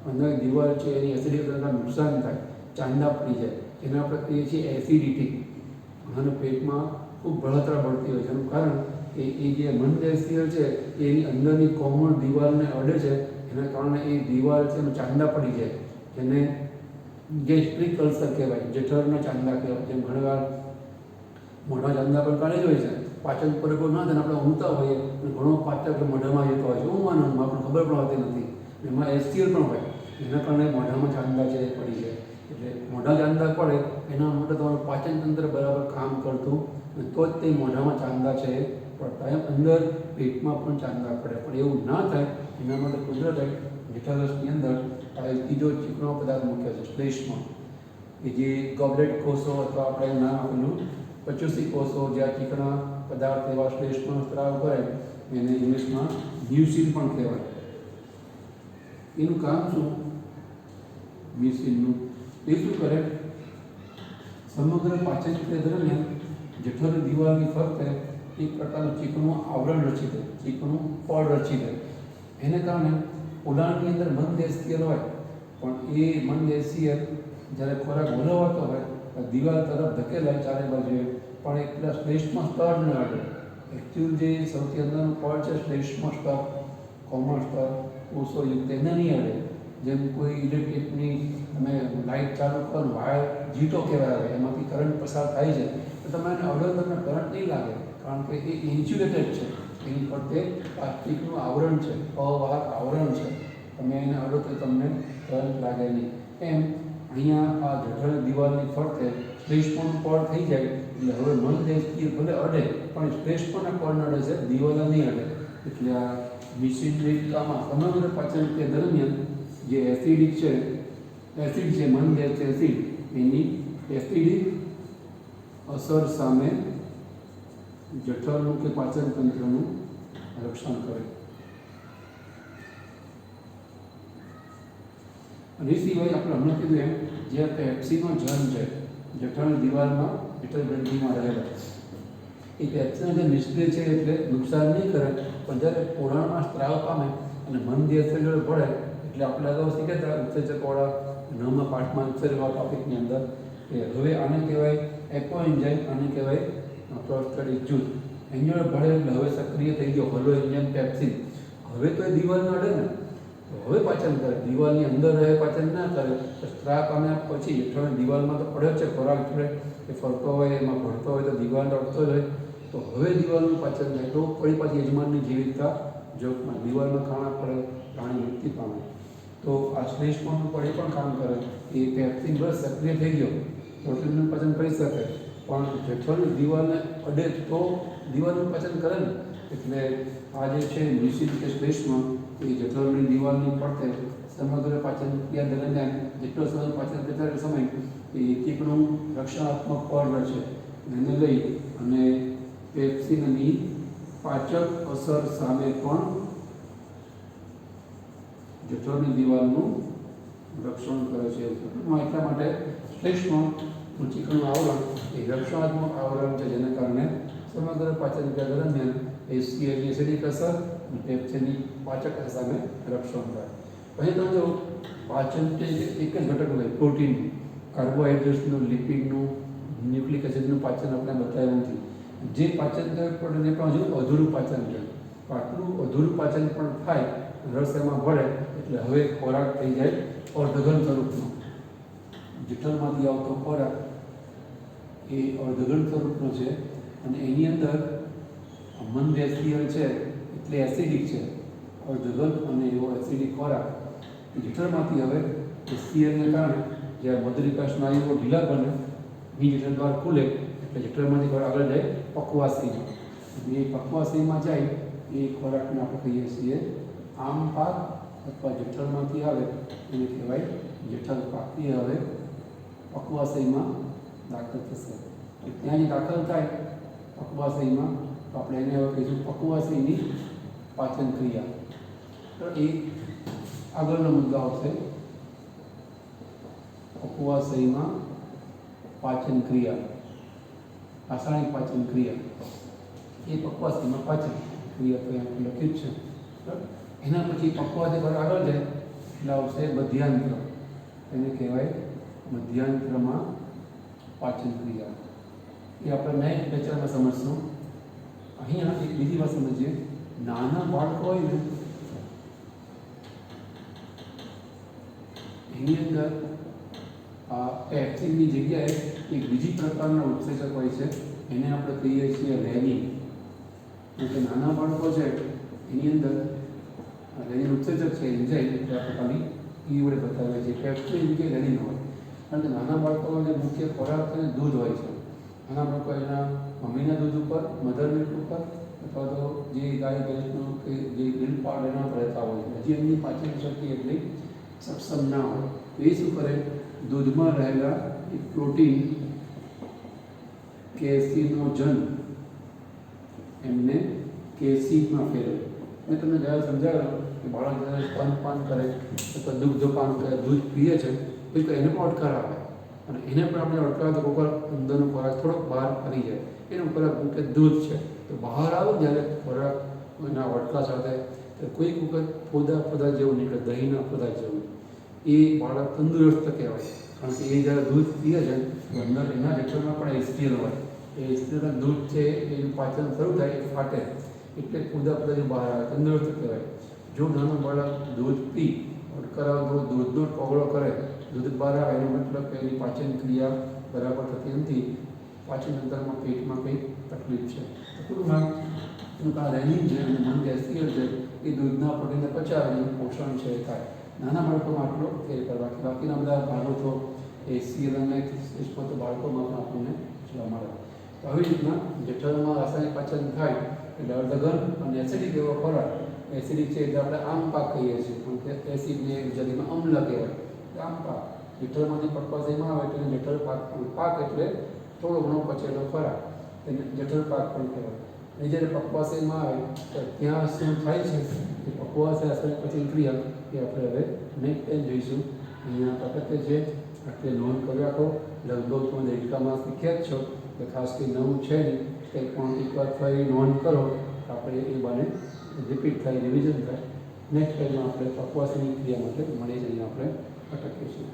અંદર દિવાલ છે એની એસિડિટીના નુકસાન થાય, ચાંદા પડી જાય, જેને આપણે કહીએ છીએ એસિડિટી. અને પેટમાં ખૂબ બળતરા પડતી હોય છે. એનું કારણ કે એ જે મંદ એસિડ છે એની અંદરની કોમળ દિવાલને અડે છે, એના કારણે એ દિવાલ છે એમાં ચાંદા પડી જાય, જેને ગેસ્ટ્રિક અલ્સર કહેવાય, જઠરના ચાંદા કહેવાય. જેમ ઘણીવાર મોઢા ચાંદા પણ કાઢે જ હોય છે, પાચન પૂરેપૂરું ના થાય આપણે ઊંઘતા હોઈએ અને ઘણો પાચક મોઢામાં જતો હોય છે, ઊંઘવાનું આપણને ખબર પણ હોતી નથી. એમાં એસટીએલ પણ હોય, એના કારણે મોઢામાં ચાંદા છે એ પડી જાય. એટલે મોઢા ચાંદા પડે એના માટે તમારું પાચન તંત્ર બરાબર કામ કરતું તો જ તે મોઢામાં ચાંદા છે પડતા. એમ અંદર પેટમાં પણ ચાંદા પડે, પણ એવું ના થાય એના માટે કુદરતે જઠરરસની અંદર ત્રીજો ચીકણો પદાર્થ મૂક્યો છે શ્લેષ્મ, કે જે ગોબલેટ કોષો અથવા આપણે નામ આપેલું પચોસી કોષો જ્યાં ચીકણા પદાર્થ એવા શ્લેષ્મનો સ્ત્રાવ કરે એને ઇંગ્લિશમાં મ્યુસિન પણ કહેવાય. એનું કામ શું? મ્યુસિનનું એ શું કરે? સમગ્ર પાચન ક્રિયા દરમિયાન જઠરની દિવાલની ફરતે એક પ્રકારનું ચીકણું આવરણ રચી દે, ચીકણું પડ રચી દે. એને કારણે ઉડાણની અંદર મંદએશિયર હોય, પણ એ મંદએશિયર જ્યારે ખોરાક હલવાતો હોય તો દિવાલ તરફ ધકેલાય ચારે બાજુએ, પણ એક પેલા શ્લેષ્મ સ્તર ન અડે. એકચ્યુઅલ જે સૌથી અંદરનું પડ છે શ્લેષ્મ સ્તર, કોમળ સ્તર, કોષોયુક્ત, એને નહીં અડે. જેમ કોઈ ઇલેક્ટ્રિકની તમે લાઇટ ચાલુ કરો, વાયર જીટો કહેવાય, એમાંથી કરંટ પસાર થાય છે, તો તમે એને અડો તમને કરંટ નહીં લાગે, કારણ કે એ ઇન્સ્યુલેટેડ છે. એની ફરતે પ્લાસ્ટિકનું આવરણ છે, અવાહક આવરણ છે. તમે એને અડો તો તમને કરંટ લાગે નહીં. એમ અહીંયા આ જઠરની દિવાલની ફરતે શ્લેષ્મનું પડ થઈ જાય એટલે હવે મંદએશિયર ભલે અડે પણ શ્લેષ્મના પડ અડે છે, દિવાલ નહીં અડે. એટલે આ મિસિન્દ્રિકામાં સમગ્ર પાચન ક્રિયા દરમિયાન જે એસિડિક છે, એસિડ છે મંદએશિયર એસિડ, એની એસિડિક અસર સામે જઠરનું કે પાચન તંત્રનું રક્ષણ કરે. અને એ સિવાય આપણે હમણાં કીધું એમ જે પેપ્સીનો જન્મ છે જઠરની દિવાલમાં, જઠરગ્રંથિમાં રહેલા, એ પેપ્સીનો જે નિષ્ક્રિય છે એટલે નુકસાન નહીં કરે, પણ જ્યારે પોલાણમાં સ્ત્રાવ પામે અને મંદએશિયર જોડે ભળે એટલે આપણે અગાઉ શીખ્યા હતા ઉત્સેચકવાળા 9મા પાઠમાં ઉત્સેચકવાળા ટોપિકની અંદર કે હવે આને કહેવાય એકો એન્ઝાઇમ, આને કહેવાય પ્રોસ્ટેટિક જૂથ. એની જોડે ભળે એટલે હવે સક્રિય થઈ ગયો હલો એન્ઝાઇમ પેપ્સિન. હવે તો એ દિવાલને અડે ને તો હવે પાચન કરે, દિવાલની અંદર રહે પાચન ના કરે. સ્ત્રાવ પામ્યા પછી જઠરની દિવાલમાં તો પડ્યો છે ખોરાક જોડે, એ ફરતો હોય એમાં ભળતો હોય તો દિવાલ અડતો જ હોય, તો હવે દિવાલનું પાચન થાય તો ફરી પાછી યજમાનની જીવિતતા જોખમાં. દિવાલમાં ખાણા પડે, પ્રાણી મૃત્યુ પામે. તો આ શ્લેષ્મનું પડ એ પણ કામ કરે. એ પેપ્સિન બસ સક્રિય થઈ ગયો, પ્રોટીનનું પાચન કરી શકે, પણ જઠરની દિવાલને અડે તો દિવાલનું પાચન કરે ને. એટલે આ જે છે મ્યુસિન કે શ્લેષ્મ એ જઠરની દિવાલની ફરતે સમગ્ર પાચન ક્રિયા દરમિયાન જેટલો સમય પાચન કરતા સમય એ ચીકણું રક્ષણાત્મક પડ રચે. એને લઈ અને પેપ્સિનની પાચક અસર સામે પણ જઠરની દિવાલનું રક્ષણ કરે છે. એટલા માટે શ્લેષ્મનું ચીકણું આવરણ એ રક્ષણાત્મક આવરણ છે, જેના કારણે સમગ્ર પાચન ક્રિયા દરમિયાન એસિડની એસિડિક અસર અને પેપ્સિનની પાચક અસર સામે રક્ષણ થાય. પછી તમે જો પાચન તે એક જ ઘટક હોય, પ્રોટીન, કાર્બોહાઈડ્રેટ્સનું, લિપિડનું, ન્યુક્લિક એસિડનું પાચન આપણે બતાવ્યું નથી. જે પાચન પ્રોટીન એ પણ હજુ અધૂરું પાચન છે. આટલું અધૂરું પાચન પણ થાય, રસ એમાં ભળે એટલે હવે ખોરાક થઈ જાય અર્ધઘન સ્વરૂપનો. જઠરમાંથી આવતો ખોરાક એ અર્ધઘન સ્વરૂપનો છે અને એની અંદર મંદએશિયર છે એટલે એસિડિક છે. અર્ધઘન અને એવો એસિડિક ખોરાક જઠરમાંથી હવે એસિયરને કારણે જ્યારે મધુરિકા સ્નાયુઓ ઢીલા બને, બી જઠર દ્વાર ખુલે એટલે જઠરમાંથી ખોરાક આગળ જાય પક્વાશયમાં. એ પક્વાશયમાં જાય એ ખોરાકને આપણે કહીએ છીએ આમ પાક, અથવા જઠરમાંથી આવે એને કહેવાય જઠર પાક. એ હવે પક્વાશયમાં દાખલ થશે. ત્યાં જે દાખલ થાય પક્વાશયમાં તો આપણે એને હવે કહીશું પક્વાશયની પાચન ક્રિયા. તો એ આગળનો મુદ્દો આવશે પક્વાશયમાં પાચન ક્રિયા, રાસાયણિક પાચન ક્રિયા. એ પક્વાશયમાં પાચન ક્રિયા તો અહીંયા લખ્યું જ છે. એના પછી પક્વાશય પર આગળ જાય એટલે આવશે મધ્યાંત્ર. એને કહેવાય મધ્યાંત્રમાં પાચન ક્રિયા. એ આપણે નેક્સ્ટ લેક્ચરમાં સમજશું. અહીંયા એક બીજી વાત સમજીએ. નાના બાળકો હોય ને એની અંદર આ પેપ્સિનની જગ્યાએ એક બીજી પ્રકારના ઉત્સેચક હોય છે, એને આપણે કહીએ છીએ રેનિન. એટલે નાના બાળકો છે એની અંદર રેનિન ઉત્સેચક છે એન્ઝાઇમ, એટલે આપણે ખાલી એ વડે બતાવીએ છીએ. પેપ્સિન જગ્યાએ રેનિન હોય, કારણ કે નાના બાળકોને મુખ્ય ખોરાક છે દૂધ હોય છે. નાના બાળકો એના મમ્મીના દૂધ ઉપર, મધર મિલ્ક ઉપર અથવા તો જે ગાય ભેંસનું કે જે મિલ્ક પાવડર એના રહેતા હોય છે, હજી એમની પાચન શક્તિ એટલી સક્ષમ ના હોય, તો એ શું કરે, દૂધમાં રહેલા એક પ્રોટીન કેસીનોજન એમને કેસીનમાં ફેરવે. મેં તમને જ્યારે સમજાવ્યું કે બાળક જ્યારે સ્તનપાન કરે અથવા દુગ્ધપાન કરે, દૂધ પીએ છે, તો એને પણ અટકાર આવે અને એને પણ આપણે અટકાર તો કોઈક અંદરનો ખોરાક થોડોક બહાર ફરી જાય, એનો ખોરાક કે દૂધ છે તો બહાર આવે જ્યારે ખોરાક એના વટકા સાથે તો કોઈક વખત ફોદા જેવું નીકળે, દહીંના ફોદા જેવું. એ બાળક તંદુરસ્ત કહેવાય, કારણ કે એ જ્યારે દૂધ પીએ છે તો અંદર એના જઠરમાં પણ એસટીએલ હોય, એ એસટીએલના દૂધ છે એનું પાચન શરૂ થાય એ ફાટે એટલે ફોદા જે બહાર આવે, તંદુરસ્ત કહેવાય. જો નાનું બાળક દૂધ પી અટકારાવ દૂધનો ટોગળો કરે, દૂધ બહાર આવે એનો મતલબ કે એની પાચન ક્રિયા બરાબર થતી નથી, પાચન તંત્રમાં પેટમાં કંઈ તકલીફ છે. ટૂંકમાં એનું કારણ રેનિંગ છે અને મન એસટીએલ છે, એ દૂધના પ્રોટીનને પચાવે એનું પોષણ છે એ થાય. નાના બાળકોમાં આટલો ફેરફાર, બાકીના બધા ભાગો તો એસસીએલ અને તો બાળકોમાં પણ આપણને જોવા મળે. તો આવી રીતના જઠરમાં રાસાયણિક પાચન થાય એટલે અર્ધઘન અને એસિડિક એવો ખોરાક, એસિડિક છે એટલે આપણે આમ પાક કહીએ છીએ, પણ કે એસિડને ગુજરાતીમાં અમ્લ કહેવાય, આમ પાક જઠરમાંથી પકવાશયમાં આવે એટલે જઠર પાક એટલે થોડો ઘણો પચેલો ખોરાક, એને જઠર પાક પણ કહેવાય. અને જ્યારે પકવાશયમાં આવે તો ત્યાં શું થાય છે કે પકવાશય રાસાયણિક પાચન ક્રિયા એ આપણે હવે નેક્સ્ટ ટાઈમ જોઈશું. અહીંયા વખતે છે એટલે નોંધ કરી રાખો, લગભગ તમે દેડકામાં શીખ્યા જ છો કે ખાસ કંઈ નવું છે નહીં, કંઈ પણ એકવાર ફરી નોંધ કરો આપણે એ બાને રિપીટ થાય, રિવિઝન થાય. નેક્સ્ટ ટાઈમમાં આપણે પકવાશયની ક્રિયા માટે મળી જઈને આપણે અટકીશું.